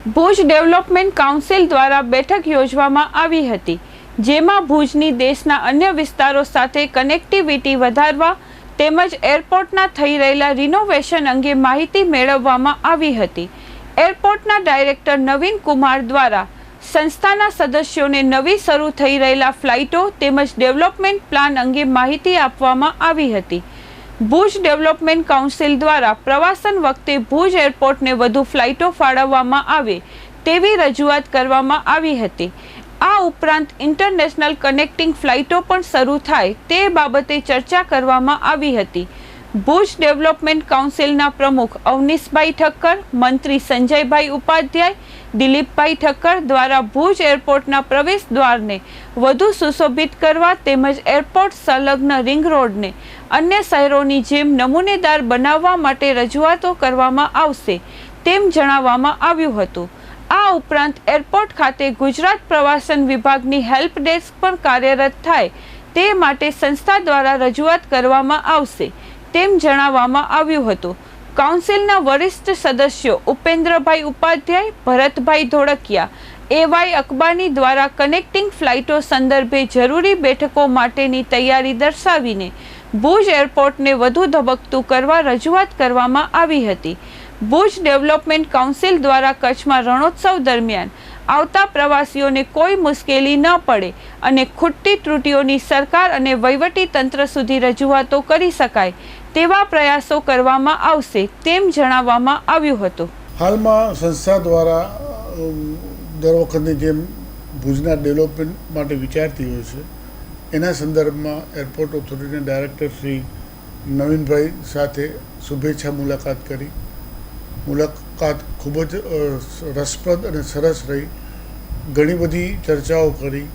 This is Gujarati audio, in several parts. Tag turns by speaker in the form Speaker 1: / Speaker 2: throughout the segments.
Speaker 1: ભુજ ડેવલપમેન્ટ કાઉન્સિલ દ્વારા બેઠક યોજવામાં આવી હતી, જેમાં ભુજની દેશના અન્ય વિસ્તારો સાથે કનેક્ટિવિટી વધારવા તેમજ એરપોર્ટના થઈ રહેલા રિનોવેશન અંગે માહિતી મેળવવામાં આવી હતી. એરપોર્ટના ડાયરેક્ટર નવીન કુમાર દ્વારા સંસ્થાના સદસ્યોને નવી શરૂ થઈ રહેલા ફ્લાઇટો તેમજ ડેવલપમેન્ટ પ્લાન અંગે માહિતી આપવામાં આવી હતી. ભુજ ડેવલપમેન્ટ કાઉન્સિલ દ્વારા પ્રવાસન વખતે ભુજ એરપોર્ટને વધુ ફ્લાઇટો ફાળવવામાં આવે તેવી રજૂઆત કરવામાં આવી હતી. આ ઉપરાંત ઇન્ટરનેશનલ કનેક્ટિંગ ફ્લાઇટો પણ શરૂ થાય તે બાબતે ચર્ચા કરવામાં આવી હતી. ભુજ ડેવલપમેન્ટ કાઉન્સિલના પ્રમુખ અવનીશભાઈ ઠક્કર, મંત્રી સંજયભાઈ ઉપાધ્યાય, દિલીપભાઈ ઠક્કર દ્વારા ભુજ એરપોર્ટના પ્રવેશ દ્વારને વધુ સુશોભિત કરવા તેમજ એરપોર્ટ સંલગ્ન રિંગ રોડને અન્ય શહેરોની જેમ નમૂનેદાર બનાવવા માટે રજૂઆતો કરવામાં આવશે તેમ જણાવવામાં આવ્યું હતું. આ ઉપરાંત એરપોર્ટ ખાતે ગુજરાત પ્રવાસન વિભાગની હેલ્પ ડેસ્ક પણ કાર્યરત થાય તે માટે સંસ્થા દ્વારા રજૂઆત કરવામાં આવશે તેમ જણાવવામાં આવ્યું હતું. કાઉન્સિલના વરિષ્ઠ સદસ્યો ઉપેન્દ્રભાઈ ઉપાધ્યાય, ભરતભાઈ ધોળકિયા, એવાય અકબાની દ્વારા કનેક્ટિંગ ફ્લાઇટો સંદર્ભે જરૂરી બેઠકો માટેની તૈયારી દર્શાવીને ભુજ એરપોર્ટને વધુ ધબકતું કરવા રજૂઆત કરવામાં આવી હતી. ભુજ ડેવલપમેન્ટ કાઉન્સિલ દ્વારા કચ્છમાં રણોત્સવ દરમિયાન આવતા પ્રવાસીઓને કોઈ મુશ્કેલી ન પડે અને ખૂટતી ત્રુટીઓની સરકાર અને વહીવટી તંત્ર સુધી રજૂઆતો કરી શકાય તેવા પ્રયાસો કરવામાં આવશે તેમ જણાવવામાં આવ્યું હતું.
Speaker 2: હાલમાં સંસ્થા દ્વારા દર વખતની જેમ ભુજના ડેવલપમેન્ટ માટે વિચારતી હોય છે, એના સંદર્ભમાં એરપોર્ટ ઓથોરિટીના ડાયરેક્ટર શ્રી નવીનભાઈ સાથે શુભેચ્છા મુલાકાત કરી. મુલાકાત ખૂબ જ રસપ્રદ અને સરસ રહી. ઘણી બધી ચર્ચાઓ કરી.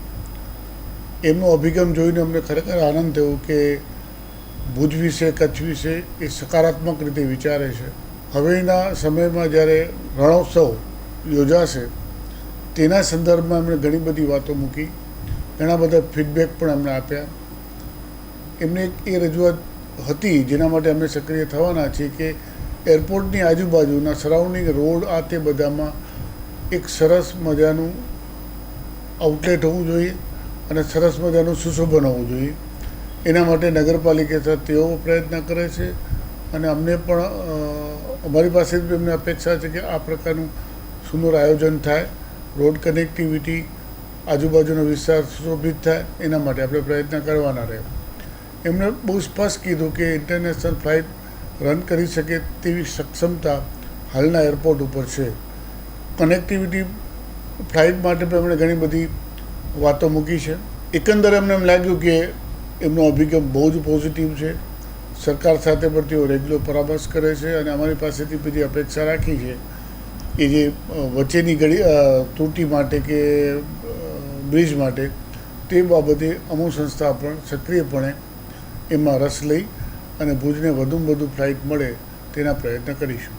Speaker 2: એમનો અભિગમ જોઈને અમને ખરેખર આનંદ થયો કે ભુજ વિશે, કચ્છ વિશે એ સકારાત્મક રીતે વિચારે છે. હવેના સમયમાં જ્યારે રણોત્સવ યોજાશે તેના સંદર્ભમાં એમણે ઘણી બધી વાતો મૂકી, ઘણા બધા ફીડબેક પણ અમને આપ્યા. એમને એ રજૂઆત હતી જેના માટે અમે સક્રિય થવાના છીએ કે એરપોર્ટની આજુબાજુના સરાઉન્ડિંગ રોડ આ તે બધામાં એક સરસ મજાનું આઉટલેટ હોવું જોઈએ અને સરસ મજાનું સુશોભન હોવું જોઈએ. એના માટે નગરપાલિકા સાથે તેઓ પ્રયત્ન કરે છે અને અમને પણ અમારી પાસે જ એમને અપેક્ષા છે કે આ પ્રકારનું સુંદર આયોજન થાય, રોડ કનેક્ટિવિટી, આજુબાજુનો વિસ્તાર સુશોભિત થાય, એના માટે આપણે પ્રયત્ન કરવાના રહે. એમણે બહુ સ્પષ્ટ કીધું કે ઇન્ટરનેશનલ ફ્લાઇટ રન કરી શકે તેવી સક્ષમતા હાલના એરપોર્ટ ઉપર છે. કનેક્ટિવિટી ફ્લાઇટ માટે પણ એમણે ઘણી બધી વાતો મૂકી છે. એકંદરે અમને એમ લાગ્યું કે એમનો અભિગમ બહુ જ પોઝિટિવ છે. સરકાર સાથે પણ તેઓ રેગ્યુલર પરામર્શ કરે છે અને અમારી પાસેથી બધી અપેક્ષા રાખી છે કે જે વચ્ચેની ઘડી ત્રુટી માટે કે બ્રિજ માટે તે બાબતે અમુક સંસ્થા પણ સક્રિયપણે એમાં રસ લઈ અને ભુજને વધુમાં વધુ ફ્લાઇટ મળે તેના પ્રયત્ન કરીશું.